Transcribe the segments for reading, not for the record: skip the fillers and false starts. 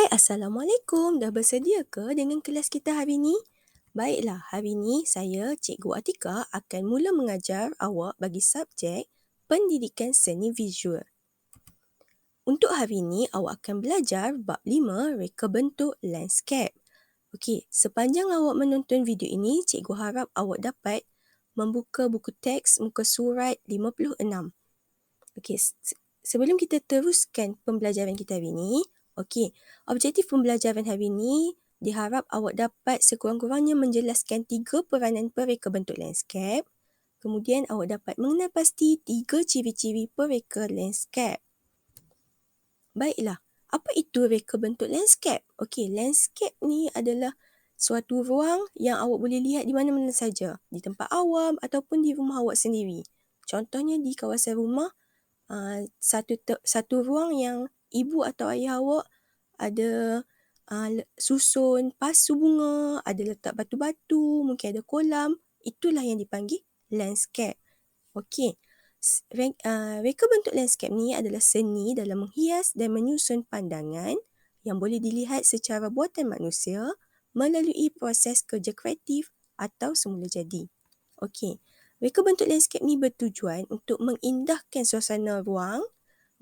Assalamualaikum. Dah bersedia ke dengan kelas kita hari ini? Baiklah, hari ini saya, Cikgu Atika, akan mula mengajar awak bagi subjek Pendidikan Seni Visual. Untuk hari ini, awak akan belajar bab 5 reka bentuk landscape. Okey, sepanjang awak menonton video ini, cikgu harap awak dapat membuka buku teks muka surat 56. Okey, sebelum kita teruskan pembelajaran kita hari ini, okey, objektif pembelajaran hari ini diharap awak dapat sekurang-kurangnya menjelaskan 3 peranan pereka bentuk landscape. Kemudian awak dapat mengenal pasti 3 ciri-ciri pereka landscape. Baiklah, apa itu reka bentuk landscape? Okey, landscape ni adalah suatu ruang yang awak boleh lihat di mana-mana saja, di tempat awam ataupun di rumah awak sendiri. Contohnya di kawasan rumah, satu ruang yang ibu atau ayah awak ada susun pasu bunga, ada letak batu-batu, mungkin ada kolam, itulah yang dipanggil landscape. Okey, reka bentuk landscape ni adalah seni dalam menghias dan menyusun pandangan yang boleh dilihat secara buatan manusia melalui proses kerja kreatif atau semula jadi. Okey, reka bentuk landscape ni bertujuan untuk mengindahkan suasana ruang,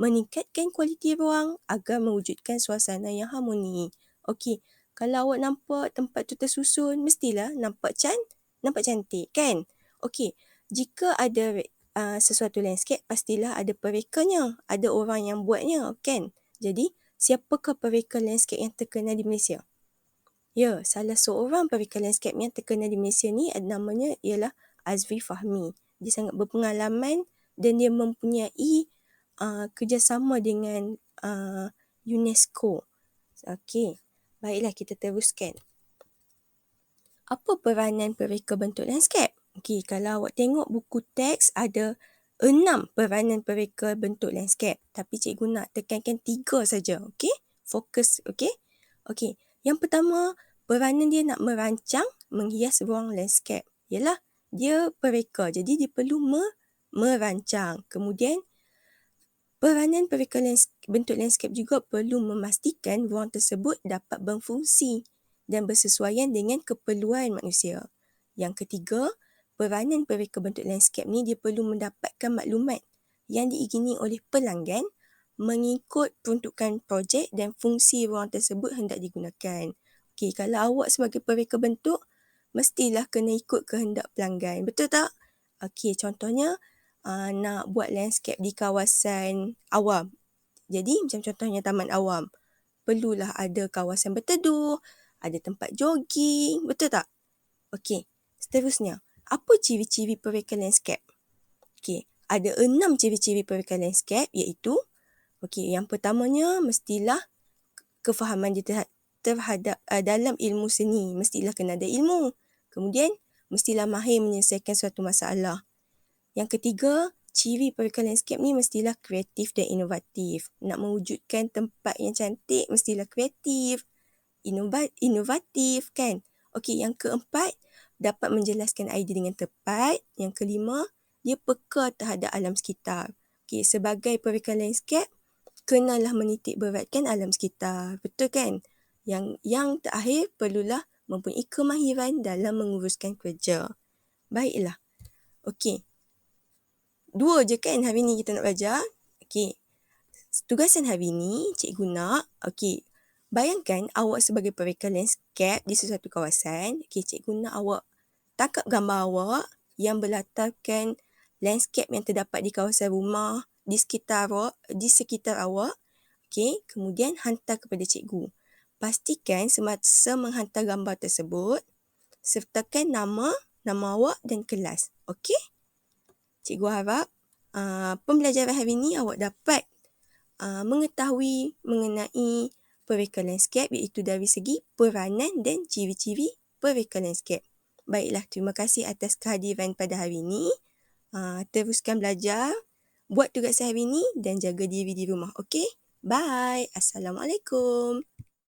meningkatkan kualiti ruang agar mewujudkan suasana yang harmoni. Okey, kalau awak nampak tempat tu tersusun, mestilah nampak cantik kan? Okey, jika ada sesuatu landscape, pastilah ada perekanya, ada orang yang buatnya kan? Jadi, siapakah pereka landscape yang terkenal di Malaysia? Ya, salah seorang pereka landscape yang terkenal di Malaysia ni namanya ialah Azri Fahmi. Dia sangat berpengalaman dan dia mempunyai kerjasama dengan UNESCO. Okey, baiklah kita teruskan. Apa peranan pereka bentuk landscape? Okey, kalau awak tengok buku teks ada 6 peranan pereka bentuk landscape. Tapi cikgu nak tekankan 3 saja. Okey, fokus. Okey. Okey, yang pertama, peranan dia nak merancang, menghias ruang landscape. Ialah dia pereka, jadi dia perlu merancang. Kemudian, peranan pereka bentuk landscape juga perlu memastikan ruang tersebut dapat berfungsi dan bersesuaian dengan keperluan manusia. Yang ketiga, peranan pereka bentuk landscape ni dia perlu mendapatkan maklumat yang diingini oleh pelanggan mengikut peruntukan projek dan fungsi ruang tersebut hendak digunakan. Okey, kalau awak sebagai pereka bentuk, mestilah kena ikut kehendak pelanggan. Betul tak? Okey, contohnya nak buat landscape di kawasan awam. Jadi macam contohnya taman awam. Perlulah ada kawasan berteduh, ada tempat jogging, betul tak? Okey, seterusnya. Apa ciri-ciri pereka landscape? Okey, ada 6 ciri-ciri pereka landscape iaitu, okey, yang pertamanya mestilah kefahaman dia terhadap dalam ilmu seni. Mestilah kena ada ilmu. Kemudian, mestilah mahir menyelesaikan suatu masalah. Yang ketiga, ciri pereka landscape ni mestilah kreatif dan inovatif. Nak mewujudkan tempat yang cantik, mestilah kreatif, inovatif kan? Okey, yang keempat, dapat menjelaskan idea dengan tepat. Yang kelima, dia peka terhadap alam sekitar. Okey, sebagai pereka landscape, kenalah menitik beratkan alam sekitar. Betul kan? Yang terakhir, perlulah mempunyai kemahiran dalam menguruskan kerja. Baiklah. Okey. 2 je kan hari ni kita nak belajar. Okey. Tugasan hari ni, cikgu nak, okey, bayangkan awak sebagai pereka landscape di sesuatu kawasan. Okey, cikgu nak awak tangkap gambar awak yang berlatarkan landscape yang terdapat di kawasan rumah, di sekitar awak. Okey, kemudian hantar kepada cikgu. Pastikan semasa menghantar gambar tersebut, sertakan nama awak dan kelas. Okey? Cikgu harap pembelajaran hari ini awak dapat mengetahui mengenai pereka landscape iaitu dari segi peranan dan ciri-ciri pereka landscape. Baiklah, terima kasih atas kehadiran pada hari ini. Teruskan belajar, buat tugas hari ini dan jaga diri di rumah. Okey? Bye. Assalamualaikum.